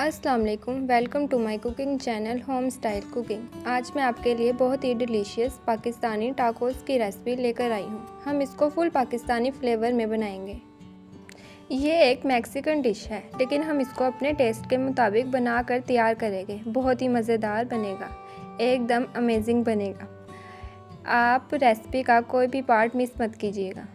अस्सलाम वालेकुम, welcome to my cooking channel home style cooking. आज मैं आपके लिए बहुत ही डिलीशियस पाकिस्तानी टाकोस की रेसिपी लेकर आई हूँ। हम इसको फुल पाकिस्तानी फ्लेवर में बनाएंगे। ये एक मैक्सिकन डिश है, लेकिन हम इसको अपने टेस्ट के मुताबिक बनाकर तैयार करेंगे। बहुत ही मज़ेदार बनेगा, एकदम अमेजिंग बनेगा। आप रेसिपी का कोई भी पार्ट मिस मत कीजिएगा।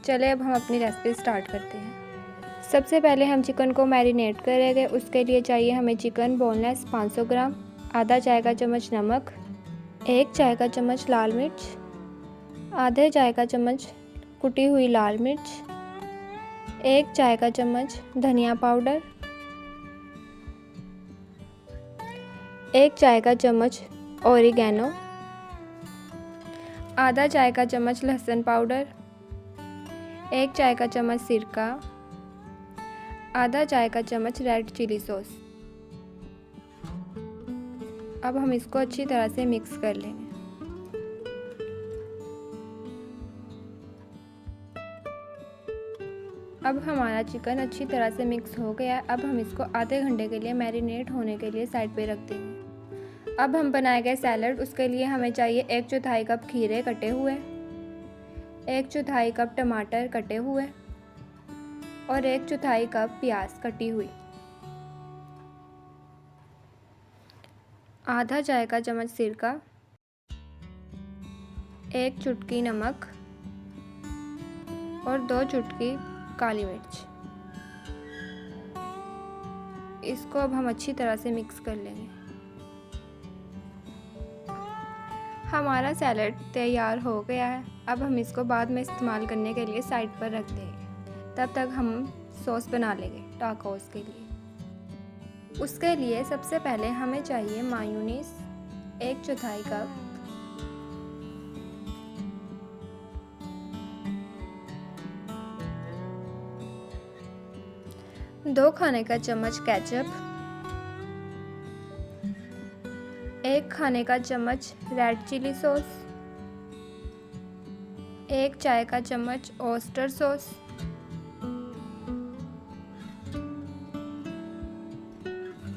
चले अब हम अपनी रेसिपी स्टार्ट करते हैं। सबसे पहले हम चिकन को मैरिनेट करेंगे। उसके लिए चाहिए हमें चिकन बोनलेस 500 ग्राम, आधा चाय का चम्मच नमक, 1 चाय का चम्मच लाल मिर्च, आधे चाय का चम्मच कुटी हुई लाल मिर्च, 1 चाय का चम्मच धनिया पाउडर, 1 चाय का चम्मच ओरिगेनो, आधा चाय का चम्मच लहसुन पाउडर, 1 चाय का चम्मच सिरका, आधा चाय का चम्मच रेड चिली सॉस। अब हम इसको अच्छी तरह से मिक्स कर लेंगे। अब हमारा चिकन अच्छी तरह से मिक्स हो गया है। अब हम इसको आधे घंटे के लिए मैरिनेट होने के लिए साइड पे रख देंगे। अब हम बनाएंगे सैलड। उसके लिए हमें चाहिए 1/4 कप खीरे कटे हुए, 1/4 कप टमाटर कटे हुए और 1/4 कप प्याज कटी हुई, आधा चाय का चम्मच सिरका, 1 चुटकी नमक और 2 चुटकी काली मिर्च। इसको अब हम अच्छी तरह से मिक्स कर लेंगे। हमारा सैलड तैयार हो गया है। अब हम इसको बाद में इस्तेमाल करने के लिए साइड पर रख देंगे। तब तक हम सॉस बना लेंगे टाकोस के लिए। उसके लिए सबसे पहले हमें चाहिए मायोनीज 1/4 कप, दो खाने का चम्मच केचप, 1 खाने का चम्मच रेड चिली सॉस, 1 चाय का चम्मच ओस्टर सॉस,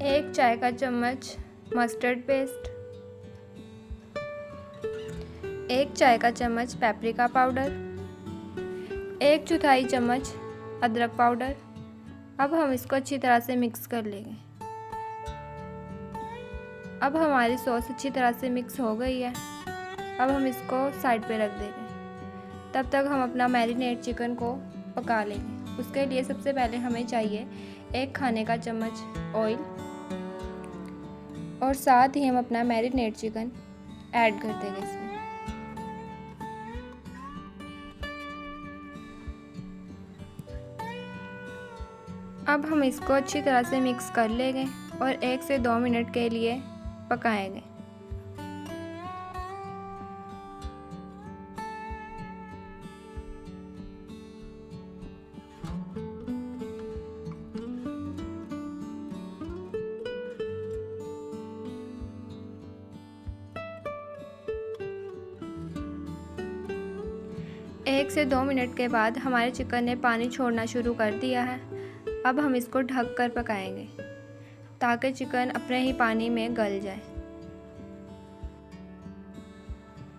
1 चाय का चम्मच मस्टर्ड पेस्ट, 1 चाय का चम्मच पेपरिका पाउडर, 1/4 चम्मच अदरक पाउडर। अब हम इसको अच्छी तरह से मिक्स कर लेंगे। अब हमारी सॉस अच्छी तरह से मिक्स हो गई है। अब हम इसको साइड पे रख देंगे। तब तक हम अपना मैरिनेट चिकन को पका लेंगे। उसके लिए सबसे पहले हमें चाहिए 1 खाने का चम्मच ऑयल और साथ ही हम अपना मैरिनेट चिकन ऐड कर देंगे इसमें। अब हम इसको अच्छी तरह से मिक्स कर लेंगे और 1 से 2 मिनट के लिए पकाएंगे। एक से 2 मिनट के बाद हमारे चिकन ने पानी छोड़ना शुरू कर दिया है। अब हम इसको ढक कर पकाएंगे ताकि चिकन अपने ही पानी में गल जाए।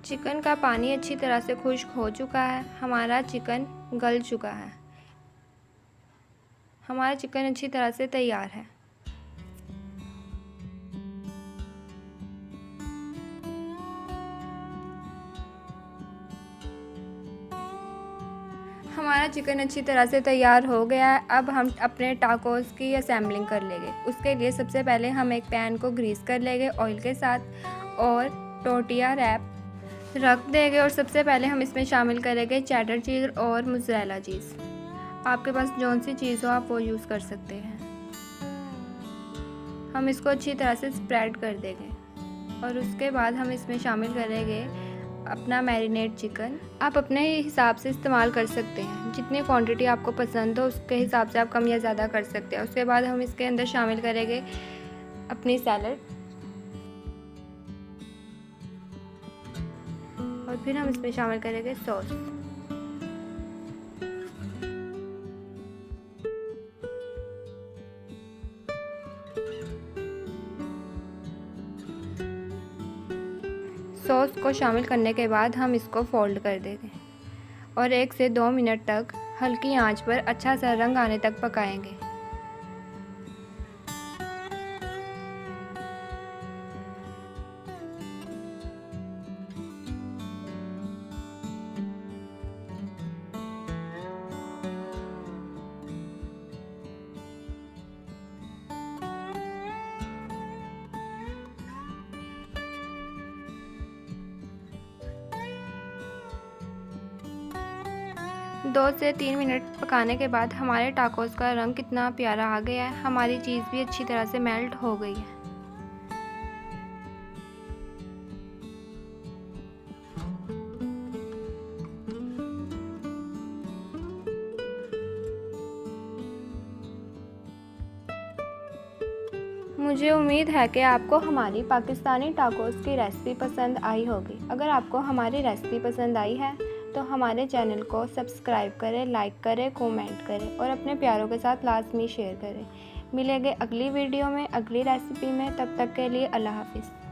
चिकन का पानी अच्छी तरह से खुश्क हो चुका है। हमारा चिकन गल चुका है। हमारा चिकन अच्छी तरह से तैयार है। हमारा चिकन अच्छी तरह से तैयार हो गया है। अब हम अपने टाकोस की असेंबलिंग कर लेंगे। उसके लिए सबसे पहले हम एक पैन को ग्रीस कर लेंगे ऑयल के साथ और टोर्टिया रैप रख देंगे। और सबसे पहले हम इसमें शामिल करेंगे चेडर चीज़ और मोज़रेला चीज़। आपके पास जौन सी चीज़ हो आप वो यूज़ कर सकते हैं। हम इसको अच्छी तरह से स्प्रेड कर देंगे और उसके बाद हम इसमें शामिल करेंगे अपना मैरिनेट चिकन। आप अपने हिसाब से इस्तेमाल कर सकते हैं, जितनी क्वांटिटी आपको पसंद हो उसके हिसाब से आप कम या ज़्यादा कर सकते हैं। उसके बाद हम इसके अंदर शामिल करेंगे अपनी सैलड और फिर हम इसमें शामिल करेंगे सॉस। सॉस को शामिल करने के बाद हम इसको फोल्ड कर देंगे और 1 से 2 मिनट तक हल्की आंच पर अच्छा सा रंग आने तक पकाएंगे। दो से 3 मिनट पकाने के बाद हमारे टाकोस का रंग कितना प्यारा आ गया है। हमारी चीज़ भी अच्छी तरह से मेल्ट हो गई है। मुझे उम्मीद है कि आपको हमारी पाकिस्तानी टाकोस की रेसिपी पसंद आई होगी। अगर आपको हमारी रेसिपी पसंद आई है तो हमारे चैनल को सब्सक्राइब करें, लाइक करें, कमेंट करें और अपने प्यारों के साथ लाजमी शेयर करें। मिलेंगे अगली वीडियो में, अगली रेसिपी में। तब तक के लिए अल्लाह हाफिज़।